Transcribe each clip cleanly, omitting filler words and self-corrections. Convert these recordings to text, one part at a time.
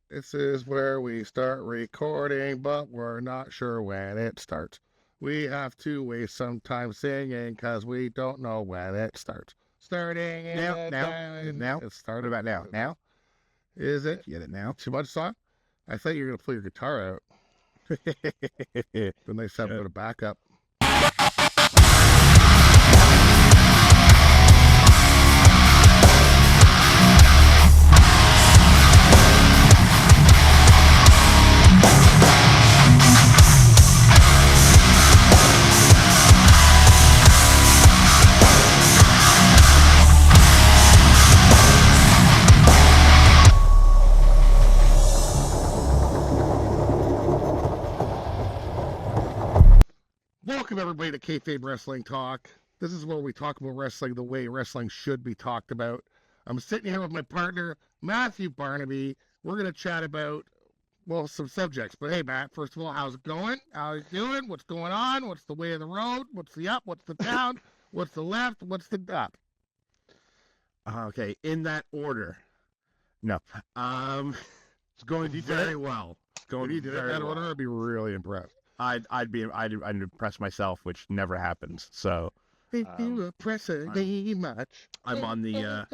This is where we start recording, but we're not sure when it starts. We have to waste some time singing because we don't know when it starts. Starting Now. It started What about now? Now? Is it Get it now? too much song? I thought you were gonna play your guitar out. The nice have a bit of backup. Welcome everybody to Kayfabe Wrestling Talk. This is where we talk about wrestling the way wrestling should be talked about. I'm sitting here with my partner, Mathew Barnaby. We're going to chat about, well, some subjects. But hey, Matt, first of all, how's it going? How you doing? What's going on? What's the way of the road? What's the up? What's the down? What's the left? What's the up? Okay, in that order. No. It's going very well. It's going If you did it in very that order, well. I'd be really impressed. I'd impress myself, which never happens. So If you impress me much. I'm on the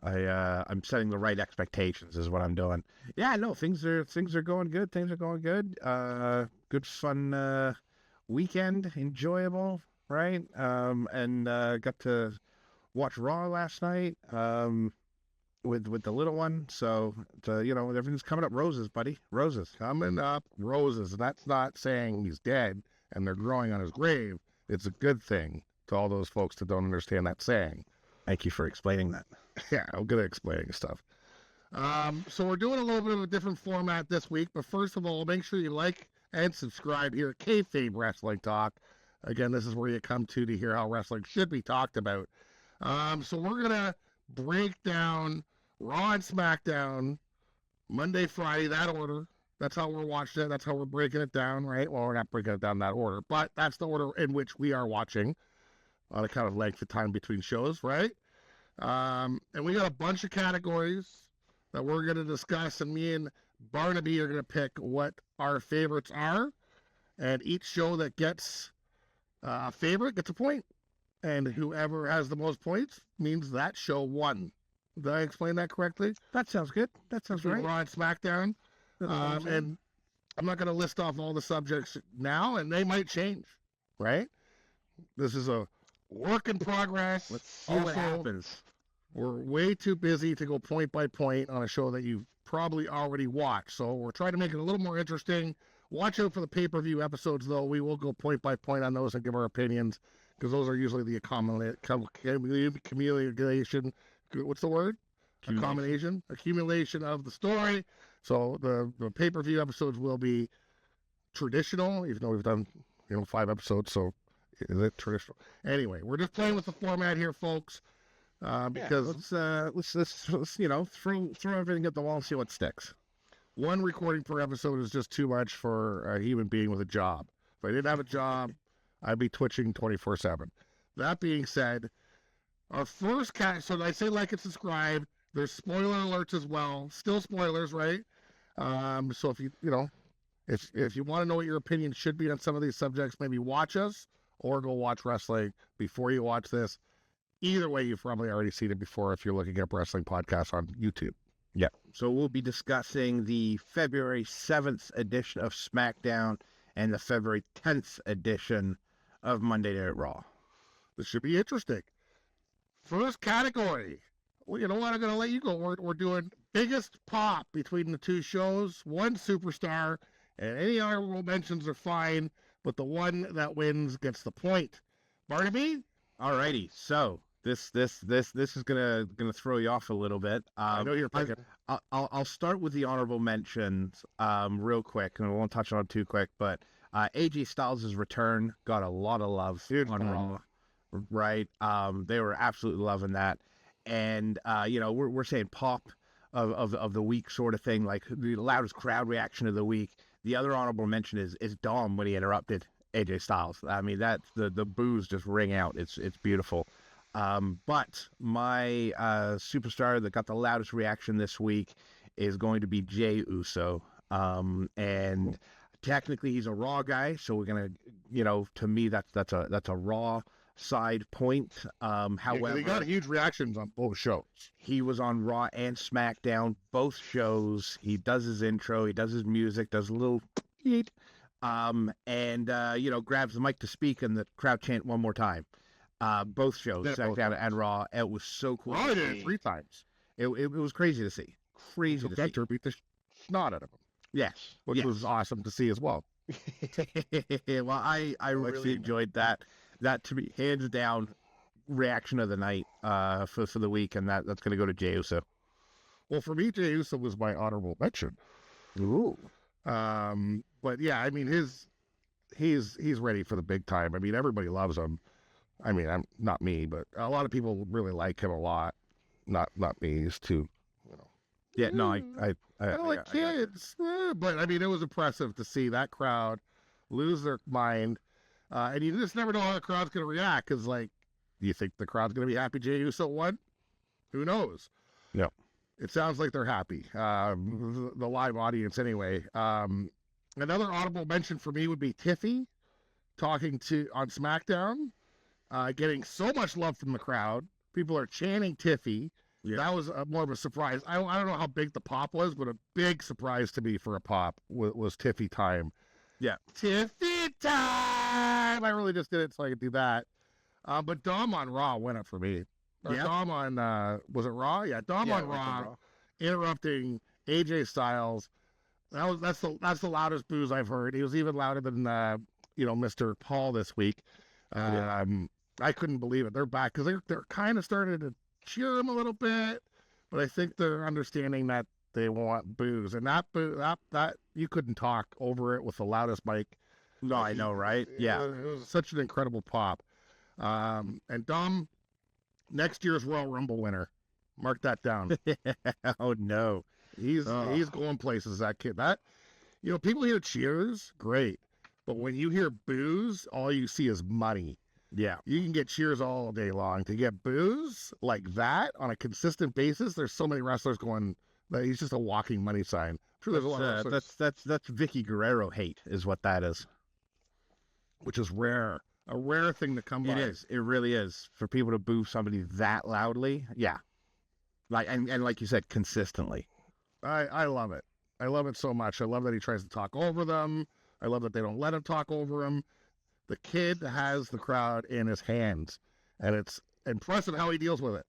I'm setting the right expectations is what I'm doing. Yeah, no, things are going good. Things are going good. Good fun weekend, enjoyable, right? And got to watch Raw last night. With the little one, so everything's coming up roses, buddy, roses. Coming up roses. And that's not saying he's dead and they're growing on his grave. It's a good thing to all those folks that don't understand that saying. Thank you for explaining that. Yeah, I'm good at explaining stuff. So we're doing a little bit of a different format this week, but first of all, make sure you like and subscribe here at Kayfabe Wrestling Talk. Again, this is where you come to hear how wrestling should be talked about. So we're gonna break down Raw and SmackDown, Monday, Friday, that order. That's how we're watching it. That's how we're breaking it down, right? Well, we're not breaking it down that order, but that's the order in which we are watching on account of length of time between shows, right? And we got a bunch of categories that we're going to discuss, and me and Barnaby are going to pick what our favorites are, and each show that gets a favorite gets a point, and whoever has the most points means that show won. Did I explain that correctly? That sounds good. That sounds right. Raw and SmackDown. And I'm not going to list off all the subjects now, and they might change, right? This is a work in progress. Let's see what happens. We're way too busy to go point by point on a show that you've probably already watched. So we're trying to make it a little more interesting. Watch out for the pay-per-view episodes, though. We will go point by point on those and give our opinions, because those are usually the accumulation. What's the word? Accumulation of the story. So the pay-per-view episodes will be traditional, even though we've done 5 episodes. So is it traditional? Anyway, we're just playing with the format here, folks. Because let's throw everything at the wall and see what sticks. One recording per episode is just too much for a human being with a job. If I didn't have a job, I'd be twitching 24/7. That being said, our first so I say like and subscribe. There's spoiler alerts as well. Still spoilers, right? So if if you want to know what your opinion should be on some of these subjects, maybe watch us or go watch wrestling before you watch this. Either way, you've probably already seen it before if you're looking at wrestling podcasts on YouTube. Yeah. So we'll be discussing the February 7th edition of SmackDown and the February 10th edition of Monday Night Raw. This should be interesting. First category. Well, you know what? I'm going to let you go. We're doing biggest pop between the two shows, one superstar, and any honorable mentions are fine, but the one that wins gets the point. Barnaby? Alrighty. So this is gonna throw you off a little bit. I know you're picking. I'll start with the honorable mentions real quick, and I won't touch on it too quick. But AJ Styles' return got a lot of love on Raw, right? They were absolutely loving that, and we're saying pop of the week sort of thing, like the loudest crowd reaction of the week. The other honorable mention is Dom when he interrupted AJ Styles. I mean, that's the boos just ring out. It's beautiful. But my superstar that got the loudest reaction this week is going to be Jey Uso. And technically he's a Raw guy, so we're gonna, to me that's a Raw side point. However, he got huge reactions on both shows. he was on Raw and SmackDown, both shows. He does his intro, he does his music, does a little beat, and grabs the mic to speak, and the crowd chant one more time. Both shows, SmackDown and Raw. It was so cool. Raw did it 3 times. It was crazy to see. Crazy to see. Vector beat the snot out of him. Yes, which was awesome to see as well. Well, I really enjoyed that. That, to me, hands down, reaction of the night for the week, and that's going to go to Jey Uso. Well, for me, Jey Uso was my honorable mention. Ooh. But yeah, I mean, he's ready for the big time. I mean, everybody loves him. I mean, I'm not me, but a lot of people really like him a lot. Not me. He's too, Yeah, no, I don't like kids. But I mean, it was impressive to see that crowd lose their mind. And you just never know how the crowd's going to react. Because, do you think the crowd's going to be happy Jey Uso won? Who knows? Yeah. It sounds like they're happy. The live audience, anyway. Another audible mention for me would be Tiffy talking on SmackDown, getting so much love from the crowd. People are chanting Tiffy. Yeah. That was more of a surprise. I don't know how big the pop was, but a big surprise to me for a pop was Tiffy time. Yeah. Tiffy time! I really just did it so I could do that. But Dom on Raw went up for me. Yeah. Dom on, was it Raw? Yeah, Dom on Raw, interrupting AJ Styles. That's the loudest boos I've heard. He was even louder than, Mr. Paul this week. I couldn't believe it. They're back because they're kind of starting to cheer him a little bit, but I think they're understanding that they want boos, and that you couldn't talk over it with the loudest mic. No, I know, right? Yeah, it was such an incredible pop. And Dom, next year's Royal Rumble winner. Mark that down. Oh no, he's going places. That kid. That people hear cheers, great, but when you hear boos, all you see is money. Yeah. You can get cheers all day long. To get boos like that on a consistent basis, there's so many wrestlers going, he's just a walking money sign. I'm sure there's a lot of wrestlers. That's Vicky Guerrero hate is what that is. Which is rare. A rare thing to come by. It is. It really is. For people to boo somebody that loudly. Yeah. And like you said, consistently. I love it. I love it so much. I love that he tries to talk over them. I love that they don't let him talk over him. The kid has the crowd in his hands, and it's impressive how he deals with it.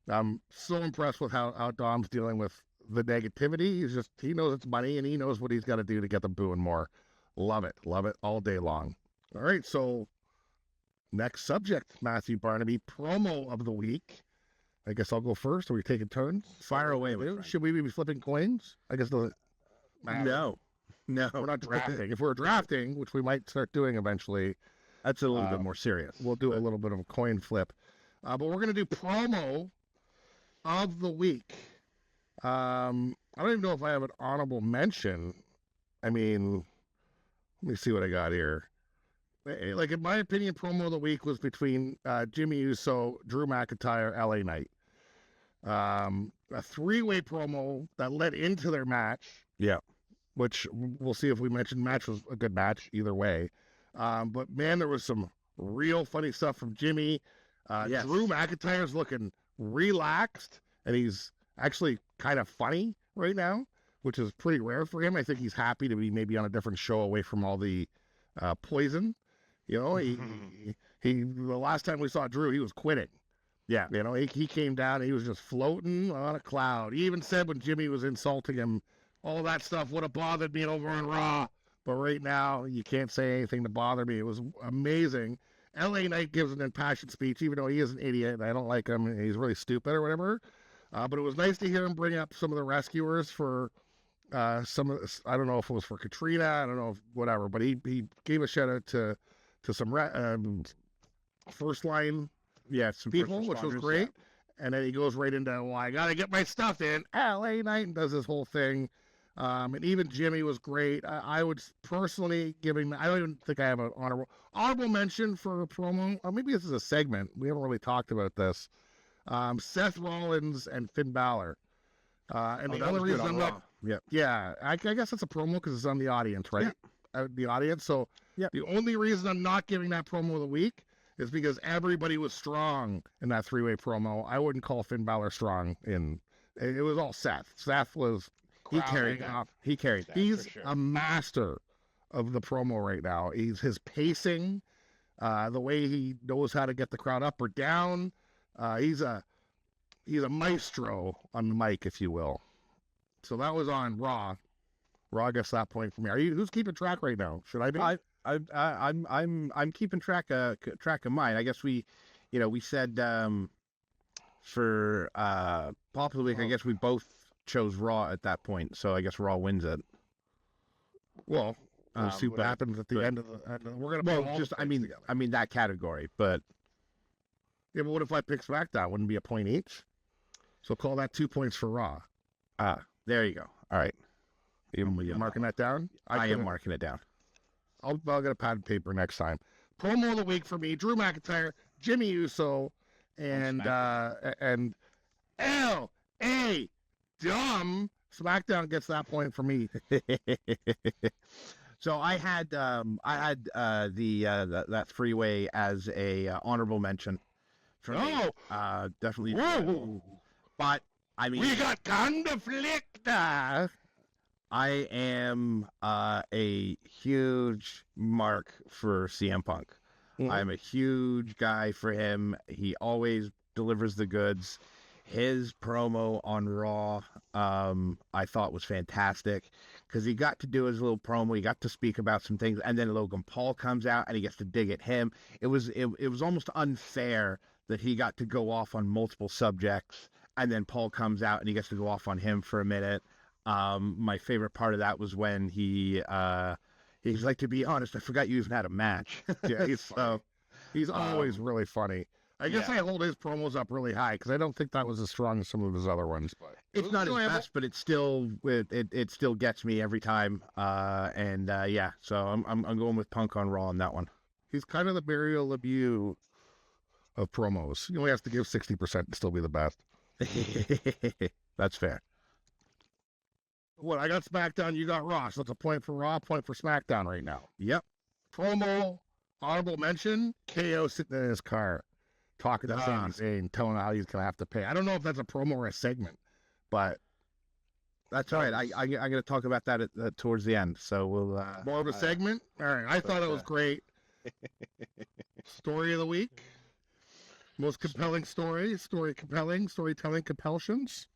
I'm so impressed with how Dom's dealing with the negativity. He knows it's money, and he knows what he's got to do to get them booing more. Love it all day long. All right, so next subject, Mathew Barnaby, promo of the week. I guess I'll go first. Are we taking turns? Fire away. Should we be flipping coins? I guess No, we're not drafting. If we're drafting, which we might start doing eventually, that's a little bit more serious. We'll do a little bit of a coin flip. But we're going to do promo of the week. I don't even know if I have an honorable mention. I mean, let me see what I got here. Like, in my opinion, promo of the week was between Jimmy Uso, Drew McIntyre, LA Knight. A 3-way promo that led into their match. Yeah. Which we'll see if we mentioned. Match was a good match either way. But man, there was some real funny stuff from Jimmy. Yes. Drew McIntyre's looking relaxed, and he's actually kind of funny right now, which is pretty rare for him. I think he's happy to be maybe on a different show away from all the poison. The last time we saw Drew, he was quitting. Yeah. He came down and he was just floating on a cloud. He even said when Jimmy was insulting him, all that stuff would have bothered me over on Raw. But right now, you can't say anything to bother me. It was amazing. LA Knight gives an impassioned speech, even though he is an idiot, and I don't like him, and he's really stupid or whatever. But it was nice to hear him bring up some of the rescuers for some of this. I don't know if it was for Katrina. I don't know if whatever. But he gave a shout out to some first line some people, which was great. Yeah. And then he goes right into, well, I got to get my stuff in. LA Knight, and does this whole thing. And even Jimmy was great. I would personally I don't even think I have an honorable mention for a promo. Or maybe this is a segment. We haven't really talked about this. Seth Rollins and Finn Balor. And the that only was good reason on I'm not, Raw. Yep. yeah, I guess that's a promo because it's on the audience, right? The audience. So Yep. the only reason I'm not giving that promo of the week is because everybody was strong in that three-way promo. I wouldn't call Finn Balor strong it was all Seth. Seth was He carried crowding that. up. He carried that. He's for sure. a master of the promo right now. His pacing, the way he knows how to get the crowd up or down. He's a maestro on the mic, if you will. So that was on Raw. Raw gets that point for me. Who's keeping track right now? Should I be? I'm keeping track of mine. I guess we said for Pop of the Week, I guess we both chose Raw at that point. So I guess Raw wins it. Well, we'll see what happens at the end of the. We're gonna. Well, just I mean that category, but yeah. But what if I pick SmackDown? Wouldn't it be a point each? So call that 2 points for Raw. There you go. All right. You're marking that down? I am marking it down. I'll get a pad and paper next time. Promo of the week for me: Drew McIntyre, Jimmy Uso, and L.A. Dumb. SmackDown gets that point for me. So I had that three-way as a honorable mention. For me. Definitely. Whoa. But I mean, We got conflict. I am a huge mark for CM Punk. Mhm. I'm a huge guy for him. He always delivers the goods. His promo on Raw, I thought was fantastic because he got to do his little promo. He got to speak about some things, and then Logan Paul comes out and he gets to dig at him. It was almost unfair that he got to go off on multiple subjects, and then Paul comes out and he gets to go off on him for a minute. My favorite part of that was when he's like, to be honest, I forgot you even had a match. Yeah, he's always really funny. I guess yeah. I hold his promos up really high because I don't think that was as strong as some of his other ones. But It's not his best, but it still gets me every time. Yeah, so I'm going with Punk on Raw on that one. He's kind of the Mario Lemieux of promos. You only have to give 60% to still be the best. That's fair. What, I got SmackDown, you got Raw. So it's a point for Raw, point for SmackDown right now. Yep. Promo, honorable mention, KO sitting in his car, talking to Sami Zayn, telling him how he's going to have to pay. I don't know if that's a promo or a segment, but that's all right. I'm going to talk about that towards the end. So we'll... more of a segment? All right. I thought it was great. Story of the week. Most compelling story compelling, storytelling compulsions.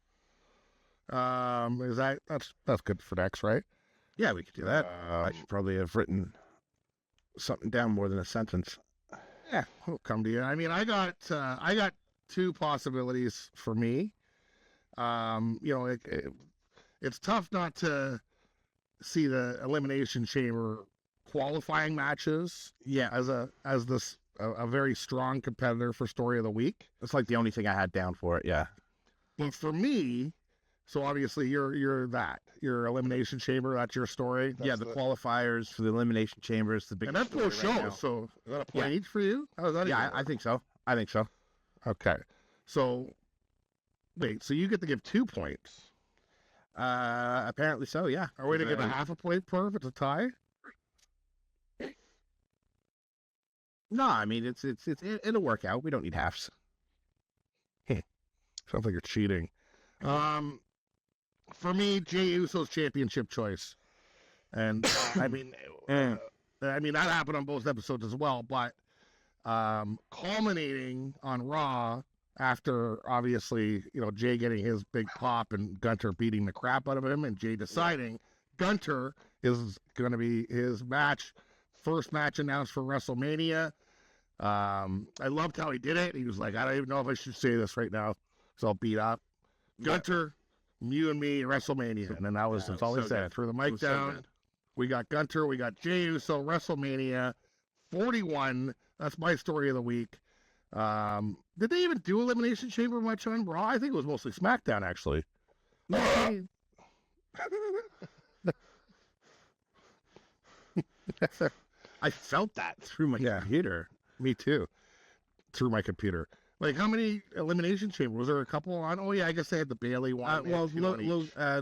That's good for next, right? Yeah, we could do that. I should probably have written something down more than a sentence. Yeah, we'll come to you. I mean, I got two possibilities for me. It's tough not to see the Elimination Chamber qualifying matches. Yeah, as a very strong competitor for story of the week. That's like the only thing I had down for it. Yeah, but for me, so obviously you're your Elimination Chamber. That's your story. That's the qualifiers for the Elimination Chamber is the big. And that's both shows. So is that a point each for you? I think so. Okay, so wait, so you get to give 2 points. Apparently so. Yeah. Are we to give a half a point per if it's a tie? No, I mean it'll work out. We don't need halves. Sounds like you're cheating. For me, Jey Uso's championship choice, and I mean that happened on both episodes as well. But culminating on Raw after obviously Jey getting his big pop and Gunter beating the crap out of him, and Jey deciding Gunter is going to be his first match announced for WrestleMania. I loved how he did it. He was like, I don't even know if I should say this right now, so I'll beat up Gunter, you and me, WrestleMania. And then that's all he said. Good. Threw the mic down. So we got Gunter, we got Jey Uso, WrestleMania 41. That's my story of the week. Did they even do Elimination Chamber much on Raw? I think it was mostly SmackDown, actually. I felt that through my computer. Me too. Through my computer. Like, how many elimination chambers? Was there a couple on? Oh, yeah, I guess they had the Bailey one. Well,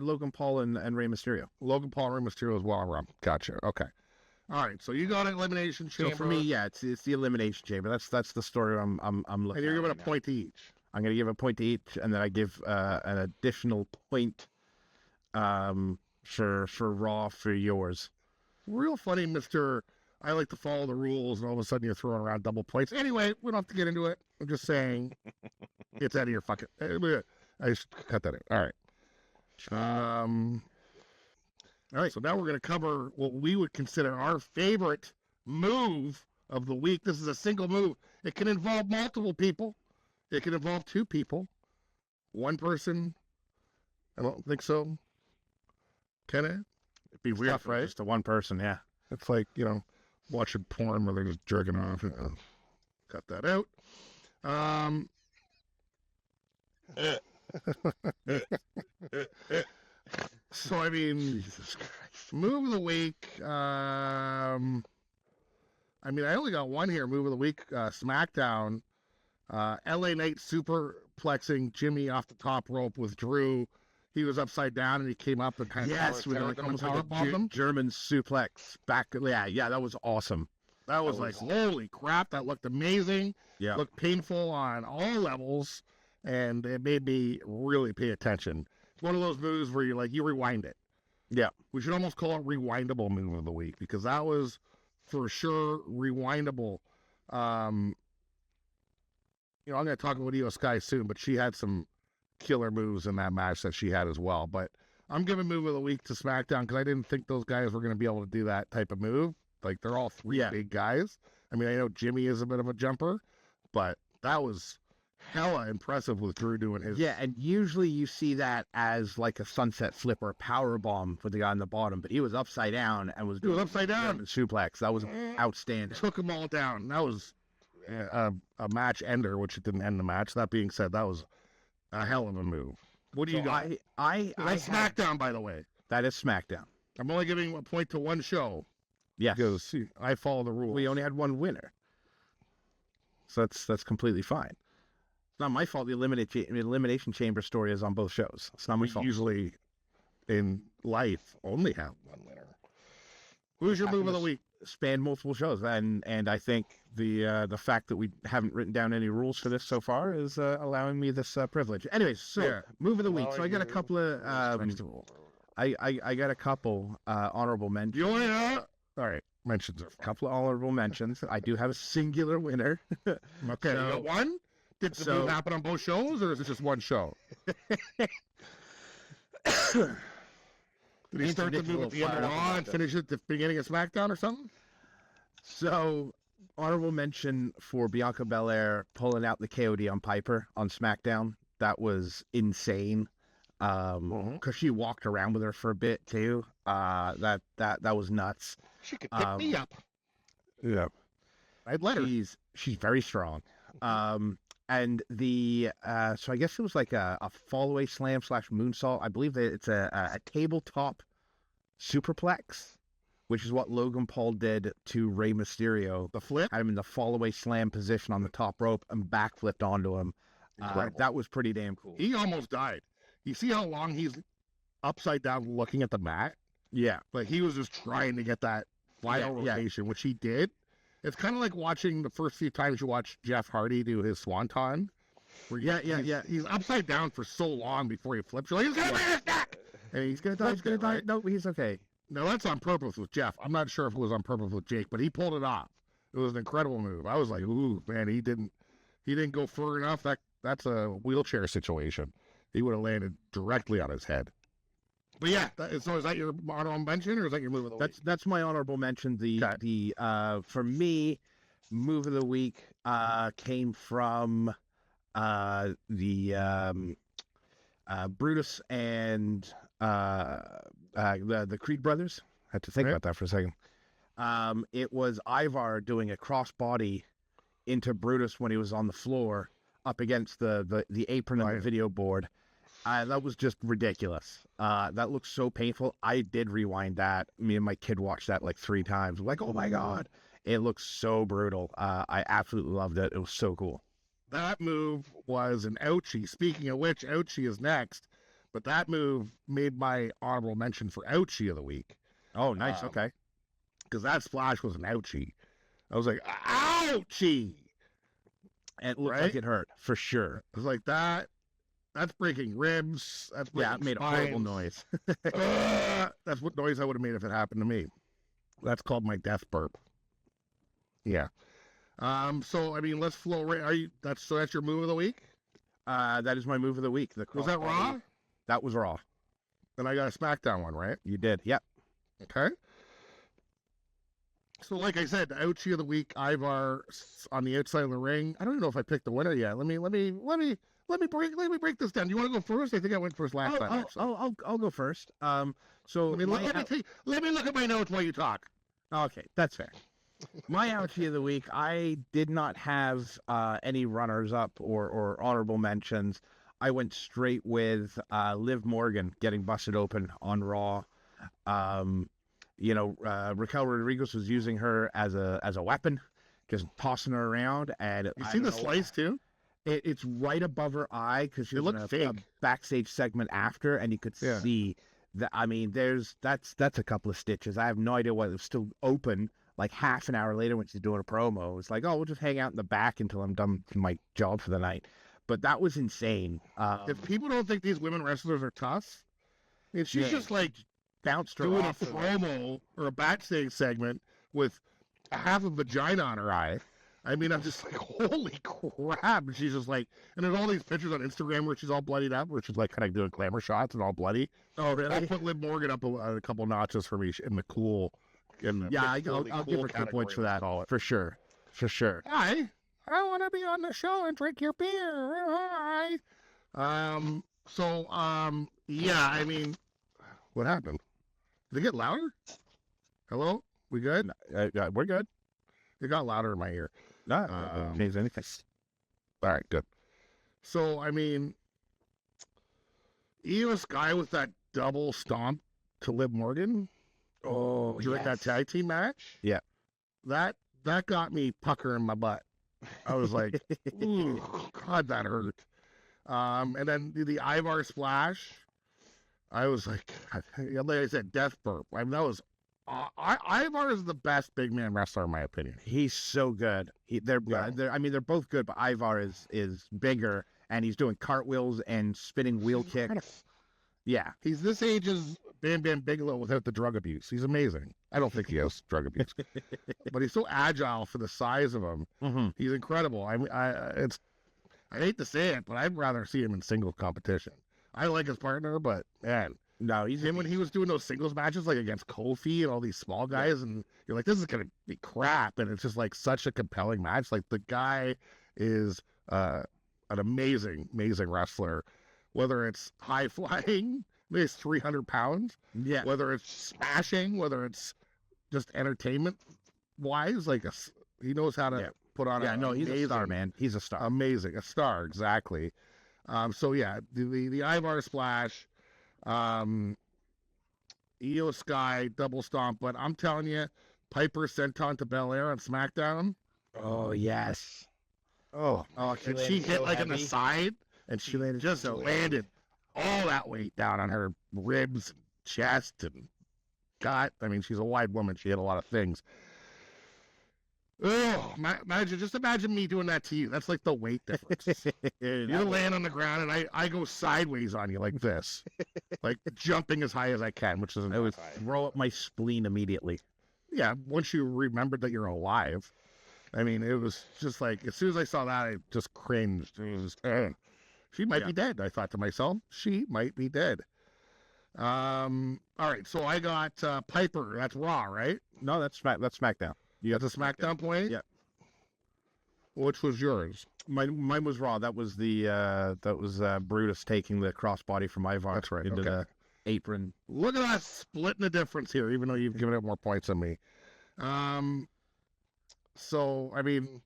Logan Paul and Rey Mysterio. Logan Paul and Rey Mysterio as well. Around. Gotcha. Okay. All right. So you got an elimination chamber. So for me, yeah, it's the elimination chamber. That's the story I'm looking. And you're giving at a point to each. I'm going to give a point to each, and then I give an additional point for Raw for yours. Real funny, Mr. I like to follow the rules, and all of a sudden you're throwing around double points. Anyway, we don't have to get into it. I'm just saying it's out of your fucking. I just cut that out. All right. All right. So now we're going to cover what we would consider our favorite move of the week. This is a single move. It can involve multiple people. It can involve two people. One person. I don't think so. Can it? It'd be weird, right? Just a one person, yeah. It's like, watching porn where they're just jerking off. Cut that out. So, I mean, Jesus Christ. Move of the week. I only got one here. Move of the week. SmackDown. LA Knight superplexing Jimmy off the top rope with Drew. He was upside down and he came up and kind of almost like a German suplex back. Yeah, that was awesome. That was like, holy crap, that looked amazing. Yeah, looked painful on all levels, and it made me really pay attention. It's one of those moves where you rewind it. Yeah, we should almost call it rewindable move of the week, because that was for sure rewindable. I'm going to talk about Io Sky soon, but she had some killer moves in that match that she had as well. But I'm giving move of the week to SmackDown because I didn't think those guys were going to be able to do that type of move. Like, they're all three big guys. I mean, I know Jimmy is a bit of a jumper, but that was hella impressive with Drew doing his. Yeah, and usually you see that as like a sunset flip or a power bomb for the guy on the bottom, but he was upside down and was doing upside down suplex. That was outstanding. Took them all down. That was a match ender, which it didn't end the match. That being said, that was a hell of a move. What do you got? That's SmackDown, by the way. That is SmackDown. I'm only giving a point to one show. Yeah, because I follow the rules. We only had one winner, so that's completely fine. It's not my fault. The elimination chamber story is on both shows. It's not my fault. Usually, in life, only have one winner. Who's your move of the week? Span multiple shows, and I think the fact that we haven't written down any rules for this so far is allowing me this privilege. Anyways, so move of the week. So I got a couple of I got a couple honorable mentions. You only all right, mentions are fine. A couple of honorable mentions. I do have a singular winner. Okay, you got one? Did the move happen on both shows, or is it just one show? Did he start the move at the end of Raw and finish it at the beginning of SmackDown or something? So, honorable mention for Bianca Belair pulling out the KOD on Piper on SmackDown. That was insane. Because she walked around with her for a bit too. That was nuts. She could pick me up. Yeah, I'd let her. She's very strong. And the so I guess it was like a fallaway slam / moonsault. I believe that it's a tabletop superplex, which is what Logan Paul did to Rey Mysterio. The flip had him in the fallaway slam position on the top rope and backflipped onto him. That was pretty damn cool. He almost died. You see how long he's upside down looking at the mat? Yeah. But he was just trying to get that final rotation, which he did. It's kind of like watching the first few times you watch Jeff Hardy do his swanton. He's upside down for so long before he flips. You're like, he's going to break his neck! And he's going to die. He's going to die. Right? No, he's okay. No, that's on purpose with Jeff. I'm not sure if it was on purpose with Jake, but he pulled it off. It was an incredible move. I was like, ooh, man, he didn't go far enough. That's a wheelchair situation. He would have landed directly on his head. But yeah, so is that your honorable mention, or is that your move of the week? That's my honorable mention. The for me, move of the week came from the Brutus and the Creed brothers. I had to think about that for a second. It was Ivar doing a crossbody into Brutus when he was on the floor up against the apron of the video board. That was just ridiculous. That looked so painful. I did rewind that. Me and my kid watched that like 3 times. Like, oh my God. It looks so brutal. I absolutely loved it. It was so cool. that move was an ouchie. Speaking of which, ouchie is next. But that move made my honorable mention for ouchie of the week. Oh, nice. Okay. Because that splash was an ouchie. I was like, ouchie! And it looked Right? like it hurt, for sure. It was like that. That's breaking ribs. That's breaking Yeah, it made a spines. horrible noise. That's what noise I would have made if it happened to me. That's called my death burp. Yeah. So I mean, let's flow right. That's your move of the week? That is my move of the week. Was that Raw? That was Raw. Then I got a SmackDown one, right? You did. Yep. Okay. So like I said, the ouchie of the week, Ivar on the outside of the ring. I don't even know if I picked the winner yet. Let me break this down. Do you want to go first? I think I went first last time. I'll go first. So let me look at my notes while you talk. Okay, that's fair. My ouchie of the week, I did not have any runners up or honorable mentions. I went straight with Liv Morgan getting busted open on Raw. Raquel Rodriguez was using her as a weapon, just tossing her around. And you see the slice too? It's right above her eye because she was in a backstage segment after, and you could see that. I mean, that's a couple of stitches. I have no idea why it was still open. Like half an hour later when she's doing a promo, it's like, oh, we'll just hang out in the back until I'm done with my job for the night. But that was insane. If people don't think these women wrestlers are tough, she's just like bounced her doing off a promo or a backstage segment with a half a vagina on her eye. I mean, I'm just like, holy crap. And she's just like, and there's all these pictures on Instagram where she's all bloodied up, where she's like kind of doing glamour shots and all bloody. Oh, really? I put Liv Morgan up a couple notches for me in the cool. I'll give her 2 points for that. For sure. Hi, I want to be on the show and drink your beer. Hi. Yeah, I mean, what happened? Did it get louder? Hello? We good? We're good. It got louder in my ear. No, change anything. All right, good. So, I mean, Io Sky with that double stomp to Liv Morgan. Oh, during that tag team match? Yeah. That got me puckering my butt. I was like, ooh, God, that hurt. And then the Ivar splash, I was like I said, death burp. I mean, that was, Ivar is the best big man wrestler in my opinion. He's so good. They're both good, but Ivar is bigger, and he's doing cartwheels and spinning wheel kicks. Yeah. He's this age as Bam Bam Bigelow without the drug abuse. He's amazing. I don't think he has drug abuse, but he's so agile for the size of him. Mm-hmm. He's incredible. I hate to say it, but I'd rather see him in singles competition. I like his partner, but man, no, he's him when he was doing those singles matches like against Kofi and all these small guys, and you're like, this is gonna be crap, and it's just like such a compelling match. Like the guy is an amazing wrestler, whether it's high flying. Weighs 300 pounds. Yeah. Whether it's smashing, whether it's just entertainment wise, he knows how to put on. Yeah, no, he's a star, man. He's a star. Amazing, a star, exactly. So yeah, the Ivar splash, Io Sky double stomp, but I'm telling you, Piper senton to Belair on SmackDown. Oh yes. Oh, and she hit like on the side, and she just landed all that weight down on her ribs and chest and she's a wide woman. She hit a lot of things. Oh, imagine me doing that to you. That's like the weight difference. You land on the ground and I go sideways on you like this, like jumping as high as I can, which isn't. I would throw up my spleen immediately. Yeah, once you remembered that you're alive. I mean, it was just like, as soon as I saw that, I just cringed. It was just, she might be dead. I thought to myself, she might be dead. All right, so I got Piper. That's Raw, right? No, that's SmackDown. You got the SmackDown point? Yeah. Which was yours? Mine was Raw. That was Brutus taking the crossbody from Ivar. That's right. Into the apron. Look at us splitting the difference here, even though you've given it more points than me. So I mean,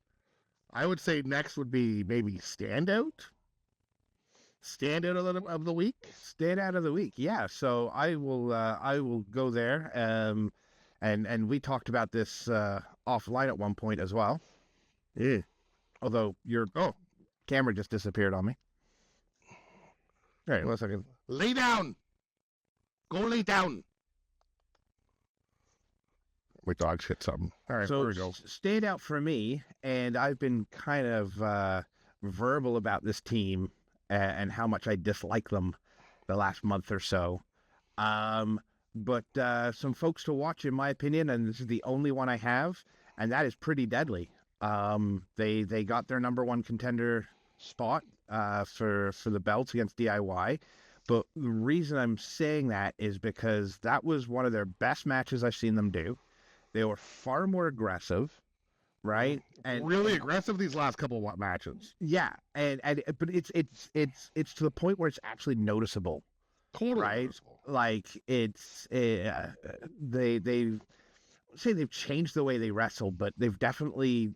I would say next would be maybe standout. Standout of the week. Standout of the week. Yeah. So I will go there. And we talked about this offline at one point as well. Yeah. Although Camera just disappeared on me. All right, 1 second. Lay down. Go lay down. My dog shit something. All right, So there we go. standout for me, and I've been kind of verbal about this team and how much I dislike them the last month or so. But some folks to watch, in my opinion, and this is the only one I have, and that is Pretty Deadly. They got their number one contender spot for the belts against DIY. But the reason I'm saying that is because that was one of their best matches I've seen them do. They were far more aggressive, right? And really aggressive these last couple of matches. Yeah, but it's to the point where it's actually noticeable. Totally right? noticeable. Like it's they've changed the way they wrestle, but they've definitely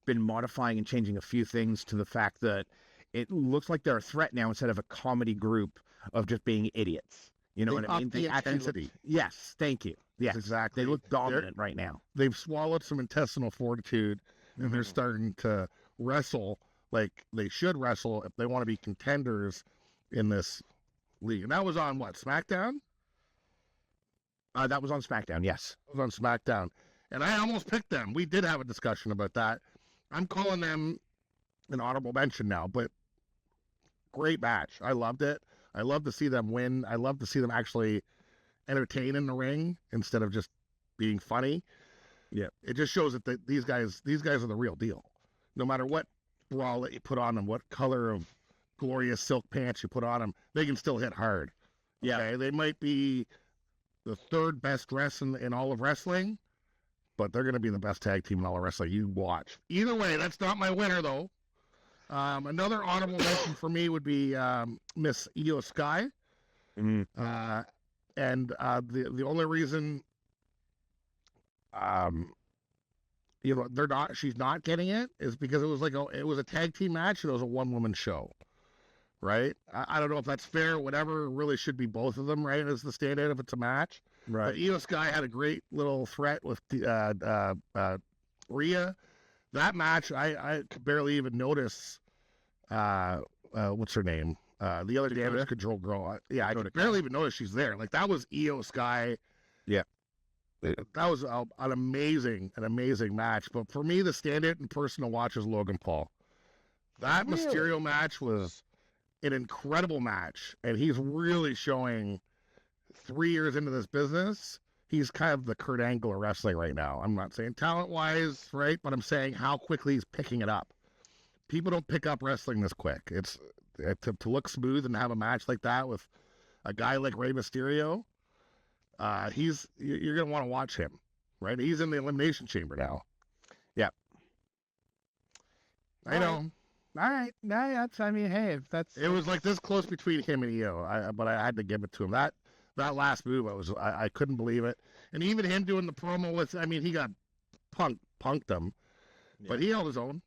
been modifying and changing a few things to the fact that it looks like they're a threat now instead of a comedy group of just being idiots. You know what I mean? They intensity. Yes, thank you. Yes, exactly. They look dominant right now. They've swallowed some intestinal fortitude, and they're starting to wrestle like they should wrestle if they want to be contenders in this league. And that was on what, SmackDown? That was on SmackDown, yes. It was on SmackDown. And I almost picked them. We did have a discussion about that. I'm calling them an honorable mention now, but great match. I loved it. I love to see them win. I love to see them actually entertain in the ring instead of just being funny. Yeah. It just shows that these guys are the real deal. No matter what bralette you put on them, what color of glorious silk pants you put on them, they can still hit hard. Yeah. Okay? They might be the third best dress in all of wrestling, but they're going to be the best tag team in all of wrestling. You watch. Either way, that's not my winner, though. Another honorable mention for me would be Miss Io Sky. Mm-hmm. And the only reason, she's not getting it is because it was a tag team match and it was a one-woman show, right? I don't know if that's fair. Whatever, it really should be both of them, right? As the standard if it's a match. Right. But Io Sky had a great little threat with Rhea. That match, I could barely even notice. What's her name? The other damage control girl. I could barely even notice she's there. Like, that was Io Sky. Yeah. That was an amazing match. But for me, the standout in person to watch is Logan Paul. That Mysterio match was an incredible match. And he's really showing 3 years into this business. He's kind of the Kurt Angle of wrestling right now. I'm not saying talent-wise, right? But I'm saying how quickly he's picking it up. People don't pick up wrestling this quick. It's to look smooth and have a match like that with a guy like Rey Mysterio. You're gonna want to watch him, right? He's in the Elimination Chamber now. Yeah, I know. All right, hey, if that's it was like this close between him and Io, but I had to give it to him. That last move, I couldn't believe it. And even him doing the promo with, he got punked him, but he held his own.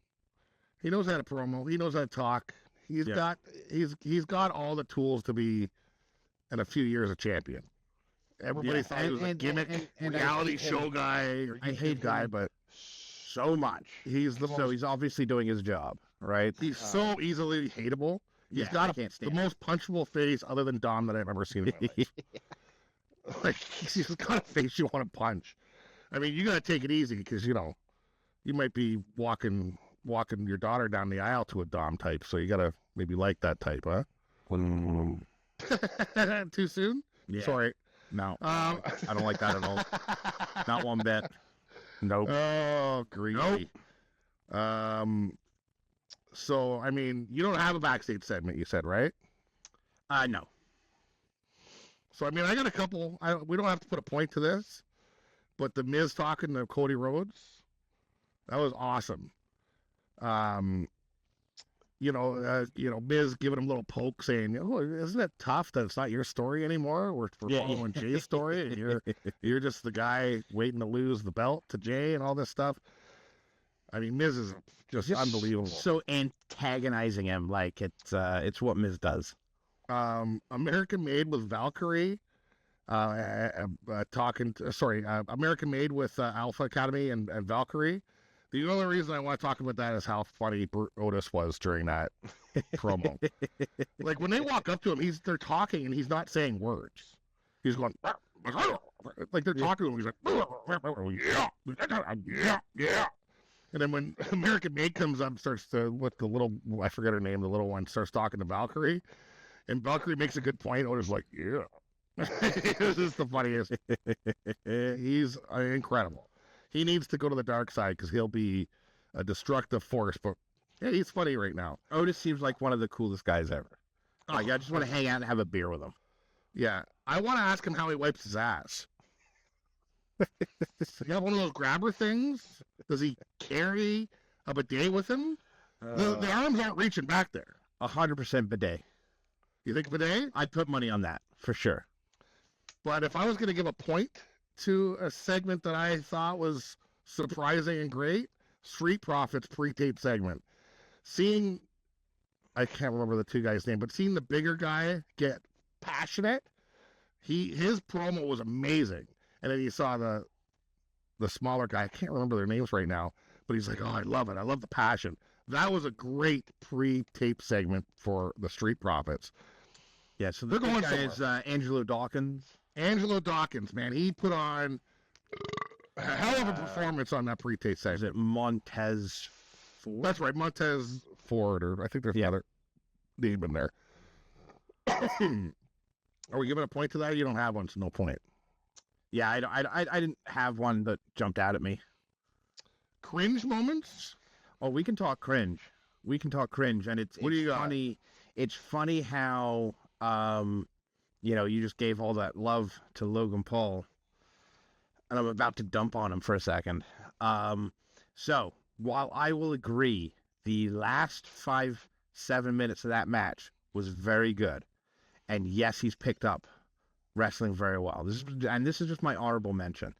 He knows how to promo. He knows how to talk. He's got all the tools to be, in a few years, a champion. Everybody thought he was a gimmick reality show guy or YouTube guy, but so much. So he's obviously doing his job, right? He's so easily hateable. He's got the most punchable face other than Dom that I've ever seen in my life. Like, he's got a face you want to punch. You got to take it easy because, you might be walking your daughter down the aisle to a Dom type, so you got to maybe like that type, huh? Too soon? Yeah. Sorry. No, I don't like that at all. Not one bit. Nope. Oh, greedy. Nope. So, you don't have a backstage segment, you said, right? No. So, I got a couple. We don't have to put a point to this, but the Miz talking to Cody Rhodes, that was awesome. Miz giving him a little poke saying, "Oh, isn't it tough that it's not your story anymore? We're following Jay's story, and you're just the guy waiting to lose the belt to Jay and all this stuff." Miz is just unbelievable. So antagonizing him, like it's what Miz does. American Made with Valkyrie, American Made with Alpha Academy and Valkyrie. The only reason I want to talk about that is how funny Otis was during that promo. Like when they walk up to him, they're talking and he's not saying words. He's going like they're talking to him. He's like, yeah. And then when American Made comes up, starts to with the little, I forget her name, the little one starts talking to Valkyrie, and Valkyrie makes a good point. Otis like, yeah. This is the funniest. He's incredible. He needs to go to the dark side because he'll be a destructive force. But yeah, he's funny right now. Otis seems like one of the coolest guys ever. Like, I just want to hang out and have a beer with him. Yeah, I want to ask him how he wipes his ass. Does he have one of those grabber things? Does he carry a bidet with him? The arms aren't reaching back there. 100% bidet. You think bidet? I'd put money on that for sure. But if I was going to give a point to a segment that I thought was surprising and great, Street Profits pre-tape segment. Seeing, I can't remember the two guys' name, but seeing the bigger guy get passionate, his promo was amazing. And then you saw the smaller guy, I can't remember their names right now, but he's like, oh, I love it. I love the passion. That was a great pre-tape segment for the Street Profits. Yeah, so the guy is Angelo Dawkins. Angelo Dawkins, man, he put on a hell of a performance on that pre-tape segment. Is it Montez Ford? That's right, Montez Ford, or I think there's another name in there. Are we giving a point to that? You don't have one, so no point. Yeah, I didn't have one that jumped out at me. Cringe moments? Oh, we can talk cringe. And it's funny. Got? It's funny how you just gave all that love to Logan Paul, and I'm about to dump on him for a second. So while I will agree, the last 5-7 minutes of that match was very good, and yes, he's picked up wrestling very well. This is just my honorable mention.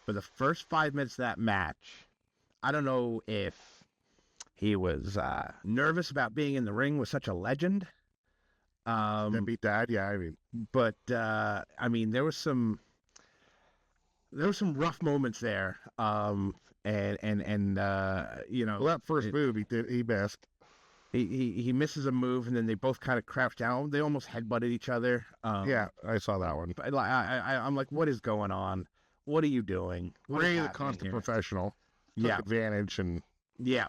For the first 5 minutes of that match, I don't know if he was nervous about being in the ring with such a legend. Then beat that, yeah. But there was some rough moments there. Well, that first move he missed. He misses a move, and then they both kind of crouch down. They almost headbutted each other. Yeah, I saw that one. I'm like, what is going on? What are you doing? Ray, the constant professional, took advantage, and yeah.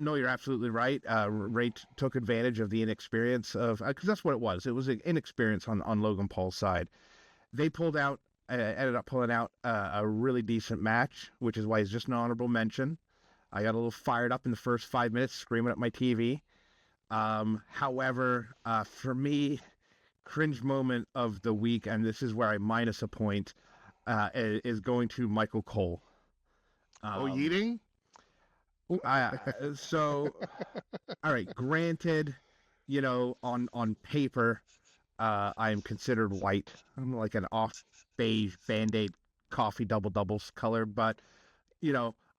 No, you're absolutely right. Ray took advantage of the inexperience of, because that's what it was. It was an inexperience on Logan Paul's side. They ended up pulling out a really decent match, which is why he's just an honorable mention. I got a little fired up in the first 5 minutes, screaming at my TV. However, for me, cringe moment of the week, and this is where I minus a point, is going to Michael Cole. yeeting? So, all right, granted, on paper, I am considered white. I'm like an off beige Band-Aid coffee doubles color, but,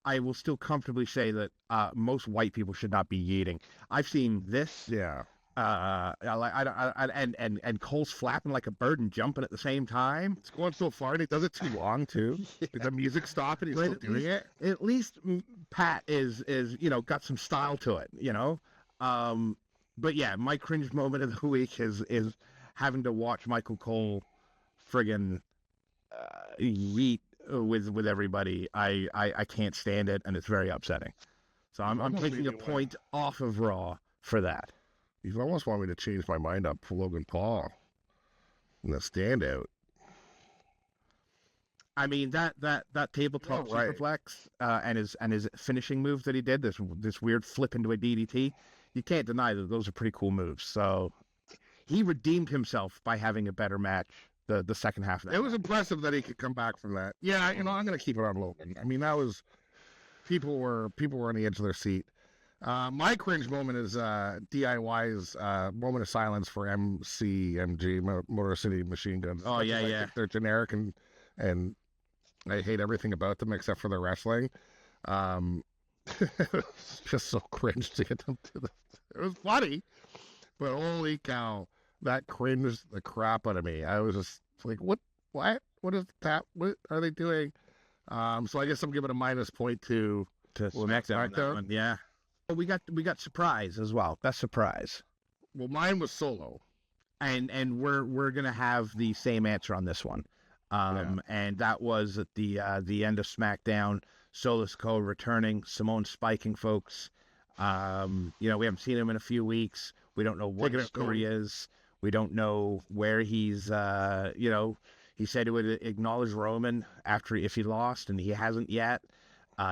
I will still comfortably say that most white people should not be yeeting. I've seen this. Yeah. And Cole's flapping like a bird and jumping at the same time. It's going so far, and he does it too long too. Yeah. Did the music stop, and he's still doing it? At least Pat is got some style to it, But yeah, my cringe moment of the week is having to watch Michael Cole friggin' yeet with everybody. I can't stand it, and it's very upsetting. So I'm taking a point off of Raw for that. You almost want me to change my mind up for Logan Paul in the standout. I mean that tabletop superplex and his finishing move that he did, this weird flip into a DDT. You can't deny that those are pretty cool moves. So he redeemed himself by having a better match the second half of that. It was impressive that he could come back from that. Yeah, I'm going to keep it on Logan. I mean, that was people were on the edge of their seat. My cringe moment is DIY's moment of silence for MCMG, Motor City Machine Guns. Oh, yeah. They're generic, and I hate everything about them except for their wrestling. It's just so cringe to get them to it was funny, but holy cow, that cringed the crap out of me. I was just like, what is that? What are they doing? So I guess I'm giving a minus point to to Well, SmackDown. On that SmackDown? one. Yeah. But we got surprise as well. Best surprise. Well, mine was Solo. And we're gonna have the same answer on this one. And that was at the end of SmackDown. Solo Sikoa returning, Simone spiking, folks. We haven't seen him in a few weeks. We don't know what his story is. We don't know where he's. He said he would acknowledge Roman if he lost, and he hasn't yet.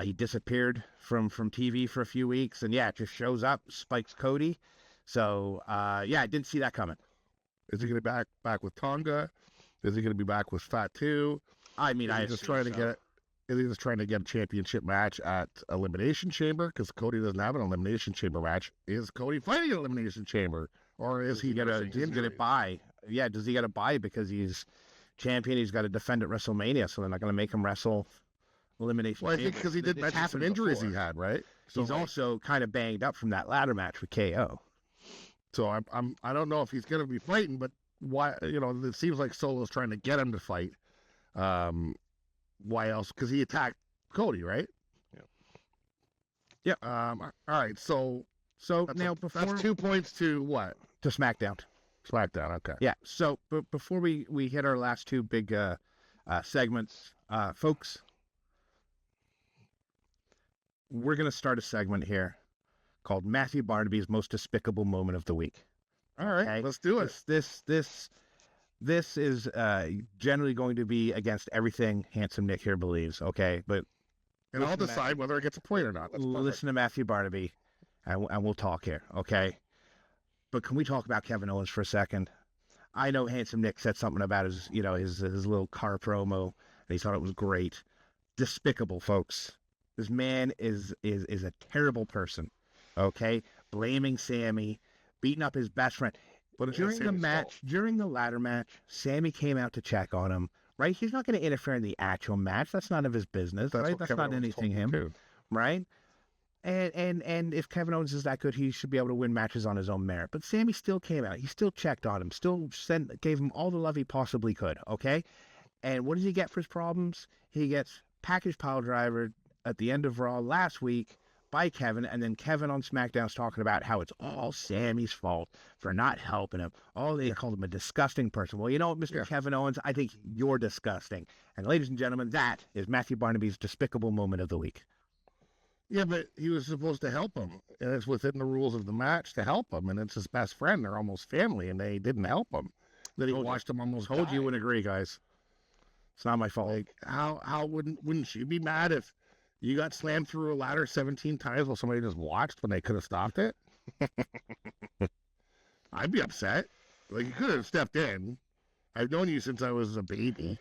He disappeared from TV for a few weeks, and it just shows up, spikes Cody. So I didn't see that coming. Is he going to be back with Tonga? Is he going to be back with Fatu? I mean, Is he just trying to get a championship match at Elimination Chamber? Because Cody doesn't have an Elimination Chamber match. Is Cody fighting an Elimination Chamber, or is he going to buy? Yeah, does he get a buy because he's champion? He's got to defend at WrestleMania, so they're not going to make him wrestle Elimination Chamber. Well, I think because he did mention some injuries he had, right? So he's also kind of banged up from that ladder match with KO. So I don't know if he's going to be fighting, but why? It seems like Solo's trying to get him to fight. Why else? Because he attacked Cody, right? Yeah. All right. So that's 2 points to what? To SmackDown. SmackDown. Okay. Yeah. So before we hit our last two big segments, folks, we're gonna start a segment here called Mathew Barnaby's Most Despicable Moment of the Week. All right, okay? Let's do it. This is generally going to be against everything Handsome Nick here believes, okay? And I'll decide whether it gets a point or not. Listen to Mathew Barnaby, and we'll talk here, okay? But can we talk about Kevin Owens for a second? I know Handsome Nick said something about his little car promo, and he thought it was great. Despicable, folks. This man is a terrible person. Okay, blaming Sammy, beating up his best friend. But during the ladder match, Sammy came out to check on him. Right, he's not going to interfere in the actual match. That's none of his business. Right, that's not anything him. Right, and if Kevin Owens is that good, he should be able to win matches on his own merit. But Sammy still came out. He still checked on him. Still gave him all the love he possibly could. Okay, and what does he get for his problems? He gets package pile driver at the end of Raw last week by Kevin, and then Kevin on SmackDown's talking about how it's all Sammy's fault for not helping him. They called him a disgusting person. Well, you know what, Mr. Kevin Owens, I think you're disgusting. And ladies and gentlemen, that is Mathew Barnaby's Despicable Moment of the Week. Yeah, but he was supposed to help him, and it's within the rules of the match to help him, and it's his best friend. They're almost family, and they didn't help him. Then he watched him almost die. You would agree, guys. It's not my fault. Like, how wouldn't you be mad if you got slammed through a ladder 17 times while somebody just watched when they could have stopped it? I'd be upset. Like, you could have stepped in. I've known you since I was a baby.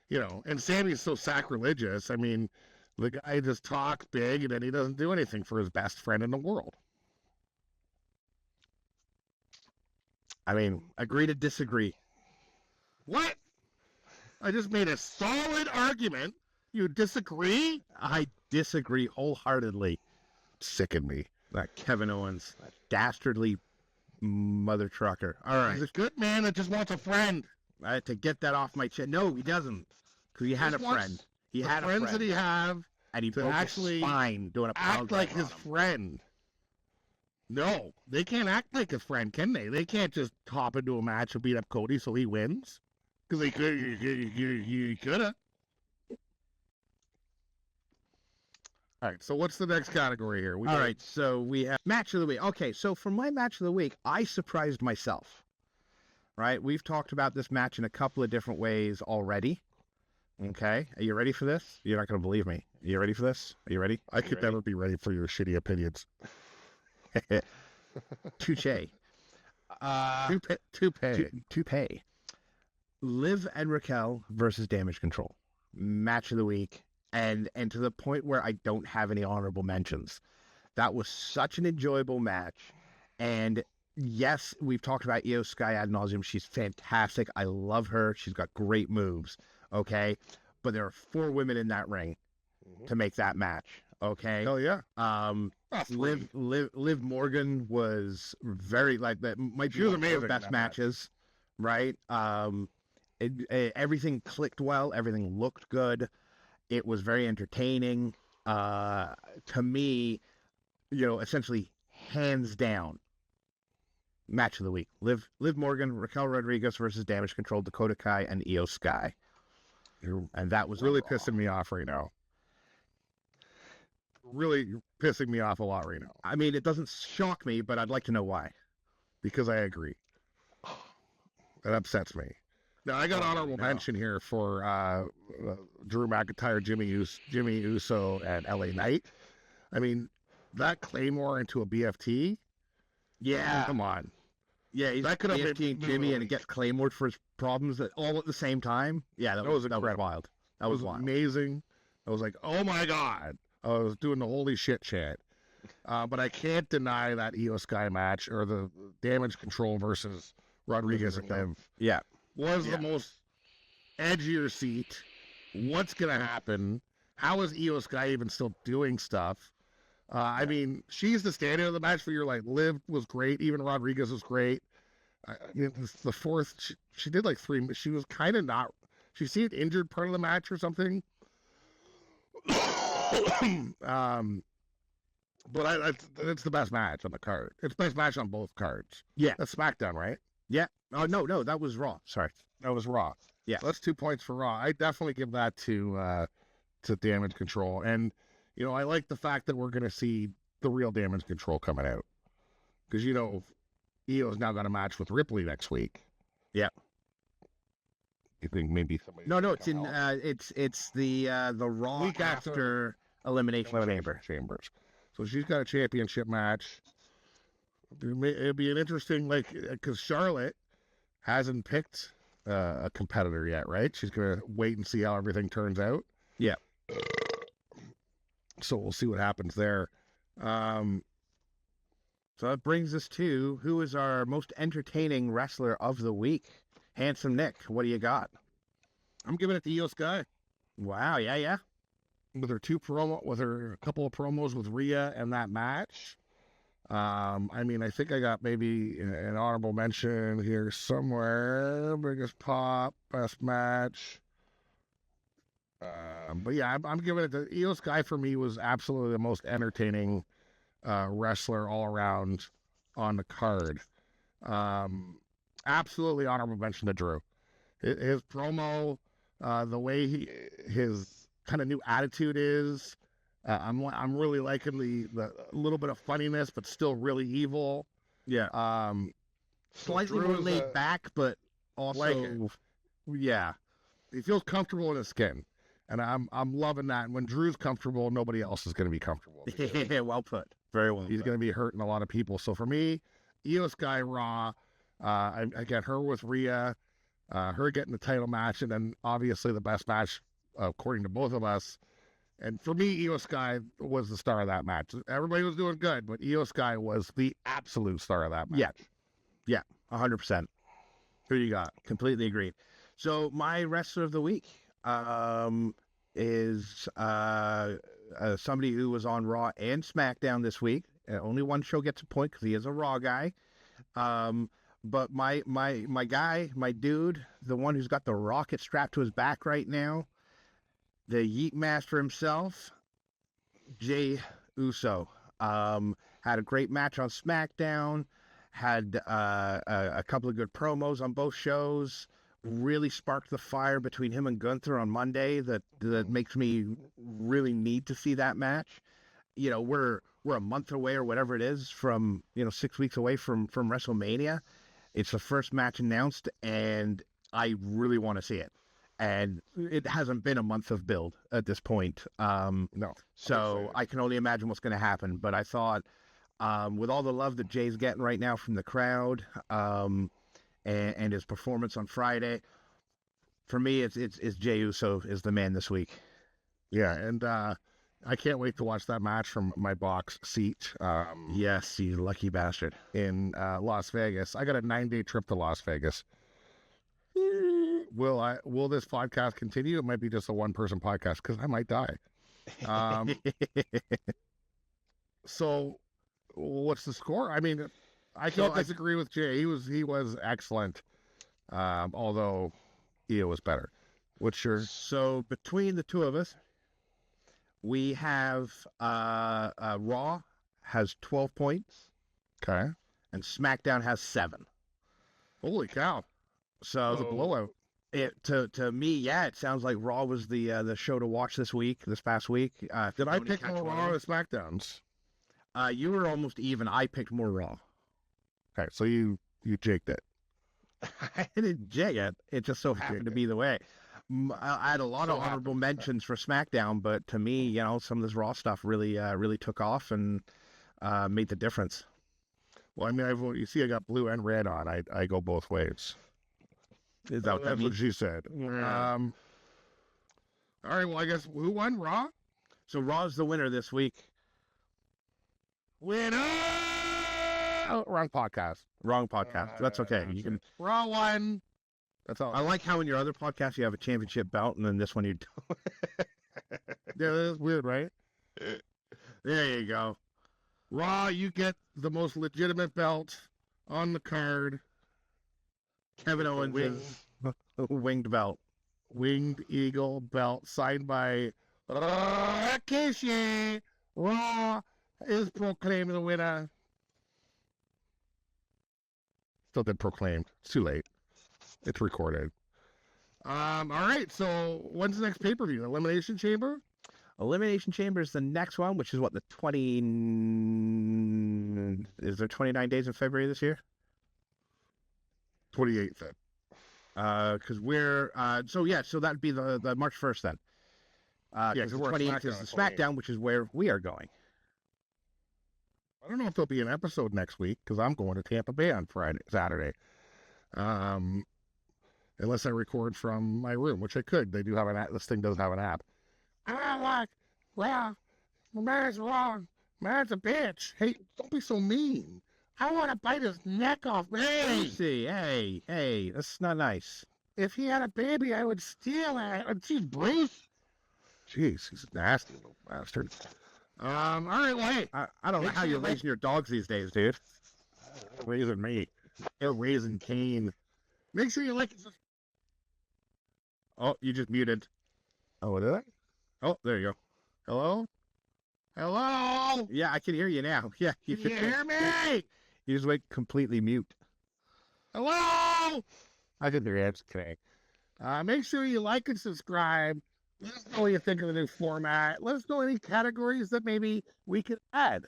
And Sammy's so sacrilegious. I mean, the guy just talks big and then he doesn't do anything for his best friend in the world. I mean, agree to disagree. What? I just made a solid argument. You disagree? I disagree wholeheartedly. Sicken me. That Kevin Owens, that dastardly mother trucker. All right. He's a good man that just wants a friend. I had to get that off my chest. No, he doesn't. Because he had a friend. He had a friend. Friends that he have. And he broke his spine doing a act like his friend. No, they can't act like a friend, can they? They can't just hop into a match and beat up Cody so he wins. Because they could, you could have. All right, so what's the next category here? All right, so we have Match of the Week. Okay, so for my Match of the Week, I surprised myself. Right? We've talked about this match in a couple of different ways already. Okay, are you ready for this? You're not going to believe me. Are you ready for this? Are you ready? I could never be ready for your shitty opinions. Touche. Toupee. Liv and Raquel versus Damage Control. Match of the Week. And to the point where I don't have any honorable mentions. That was such an enjoyable match. And yes, we've talked about Io Sky ad nauseum. She's fantastic. I love her. She's got great moves. Okay. But there are 4 women in that ring to make that match. Okay. Oh yeah. Liv Morgan was very that might be one of her best matches. Right. Everything clicked well. Everything looked good. It was very entertaining. To me, essentially hands down match of the week. Liv Morgan, Raquel Rodriguez versus Damage Control, Dakota Kai, and Io Sky. And that was really pissing me off right now. Really pissing me off a lot right now. I mean, it doesn't shock me, but I'd like to know why. Because I agree. That upsets me. Now, I got honorable mention here for Drew McIntyre, Jimmy Uso, and LA Knight. I mean, that Claymore into a BFT? Yeah. Come on. Yeah, he's that could have BFTing Jimmy and it gets Claymore for his problems all at the same time. Yeah, that was wild. That was wild. Amazing. I was like, oh my God. I was doing the holy shit chant. But I can't deny that Io Sky match or the Damage Control versus Rodriguez and Liv. Yeah. Was the most edgier seat. What's going to happen? How is Io Sky even still doing stuff? I mean, she's the standard of the match, but you're like, Liv was great. Even Rodriguez was great. The fourth, she did like 3. She was kind of not, she seemed injured part of the match or something. But it's the best match on the card. It's the best match on both cards. Yeah. That's SmackDown, right? Yeah. Oh, no, that was Raw. Sorry. That was Raw. Yeah. So that's 2 points for Raw. I definitely give that to Damage Control. And, I like the fact that we're going to see the real Damage Control coming out. Because, Io's now got a match with Ripley next week. Yeah. You think maybe somebody? No, it's in. It's the Raw week after Elimination Chambers. So she's got a championship match. It'd be an interesting, because Charlotte hasn't picked a competitor yet, right? She's gonna wait and see how everything turns out. Yeah. So we'll see what happens there. So that brings us to who is our most entertaining wrestler of the week. Handsome Nick, what do you got? I'm giving it to Io Sky. Wow, yeah. With her a couple of promos with Rhea and that match. I mean, I think I got maybe an honorable mention here somewhere. Biggest pop, best match. But yeah, I'm giving it to Io Sky. For me, was absolutely the most entertaining wrestler all around on the card. Absolutely honorable mention to Drew. His promo, the way his kind of new attitude is. I'm really liking the little bit of funniness, but still really evil. Yeah. Slightly more laid back, but also, yeah, he feels comfortable in his skin, and I'm loving that. And when Drew's comfortable, nobody else is going to be comfortable. Yeah, well put. Very well. He's going to be hurting a lot of people. So for me, Io Sky Raw. I get her with Rhea, her getting the title match, and then obviously the best match, according to both of us. And for me, Io Sky was the star of that match. Everybody was doing good, but Io Sky was the absolute star of that match. Yeah, 100%. Who you got? Completely agreed. So my wrestler of the week is somebody who was on Raw and SmackDown this week. Only one show gets a point because he is a Raw guy. But my guy, my dude, the one who's got the rocket strapped to his back right now, the Yeet Master himself, Jey Uso, had a great match on SmackDown, had a couple of good promos on both shows, really sparked the fire between him and Gunther on Monday that makes me really need to see that match. We're a month away or whatever it is from, 6 weeks away from WrestleMania. It's the first match announced, and I really want to see it. And it hasn't been a month of build at this point. No. So I can only imagine what's going to happen. But I thought, with all the love that Jay's getting right now from the crowd, and his performance on Friday, for me, it's Jey Uso is the man this week. Yeah, and I can't wait to watch that match from my box seat. Yes, you lucky bastard. In Las Vegas. I got a 9-day trip to Las Vegas. Will this podcast continue? It might be just a one-person podcast because I might die. So, what's the score? I mean, I can't disagree with Jay. He was excellent, although Io was better. What's your? So between the two of us, We have Raw has 12 points, Okay. and SmackDown has 7. Holy cow. So That was a blowout. to me, yeah, it sounds like Raw was the show to watch this past week. Did I pick more Raw or SmackDowns? You were almost even. I picked more Raw. Okay, so you jigged it. I didn't jig it. It just so happened to be the way. I had a lot of honorable mentions for SmackDown, but to me, you know, some of this Raw stuff really took off and made the difference. Well, I mean, you see, I got blue and red on. I go both ways. Is that what that That's what means? she said. Yeah. All right. Well, I guess who won? Raw. So Raw's the winner this week. Winner. Oh, wrong podcast. Wrong podcast. That's okay. You can. Raw won. That's all. I like how in your other podcast you have a championship belt, and then this one you don't. Yeah, that's weird, right? There you go. Raw, you get the most legitimate belt on the card. Kevin Owens' winged belt. Winged Eagle belt signed by Rikishi. Raw is proclaimed the winner. Still did proclaimed. It's too late. It's recorded. All right. So when's the next pay-per-view? Elimination Chamber? Elimination Chamber is the next one, which is what, the 20... Is there 29 days in February this year? 28th then. Because we're... so that'd be the March 1st then. Yeah, because the we're 28th is the SmackDown, which is where we are going. I don't know if there'll be an episode next week because I'm going to Tampa Bay on Saturday. Unless I record from my room, which I could. They do have an app. This thing does have an app. Well, man's wrong. Man's a bitch. Hey, don't be so mean. I want to bite his neck off. Hey, Hey, that's not nice. if he had a baby, I would steal it. Jeez, Bruce. Jeez, he's a nasty little bastard. All right, well, hey. I don't know how you're raising your dogs these days, dude. Raising me. They're raising Kane. Make sure you like it. Oh, you just muted. Oh, did I? Oh, there you go. Hello? Hello? Yeah, I can hear you now. Yeah, Can you hear me? You just went completely mute. Hello? I did your ads today. Make sure you like and subscribe. Let us know what you think of the new format. Let us know any categories that maybe we could add.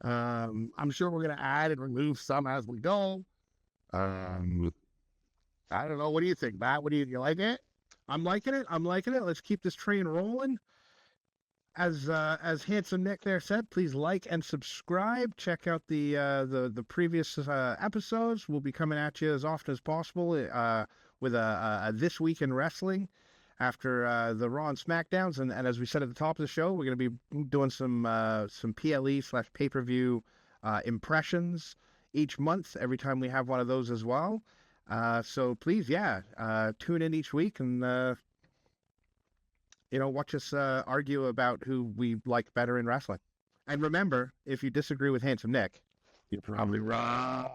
I'm sure we're going to add and remove some as we go. I don't know. What do you think, Matt? You like it? I'm liking it. Let's keep this train rolling. As Handsome Nick there said, please like and subscribe. Check out the previous episodes. We'll be coming at you as often as possible with a This Week in Wrestling after the Raw and SmackDowns. And as we said at the top of the show, we're going to be doing some PLE/pay-per-view impressions each month, every time we have one of those as well. So please, tune in each week and, watch us argue about who we like better in wrestling. And remember, if you disagree with Handsome Nick, you're probably wrong.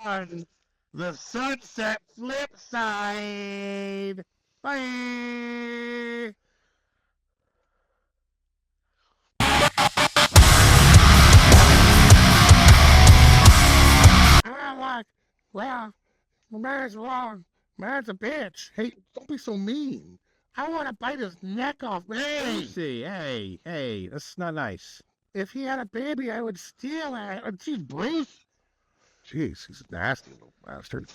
On the Sunset Flip Side. Bye. Well, man's wrong. Man's a bitch. Hey, don't be so mean. I want to bite his neck off. Hey, hey, that's not nice. If he had a baby, I would steal it. Jeez, Bruce. Jeez, he's a nasty little bastard.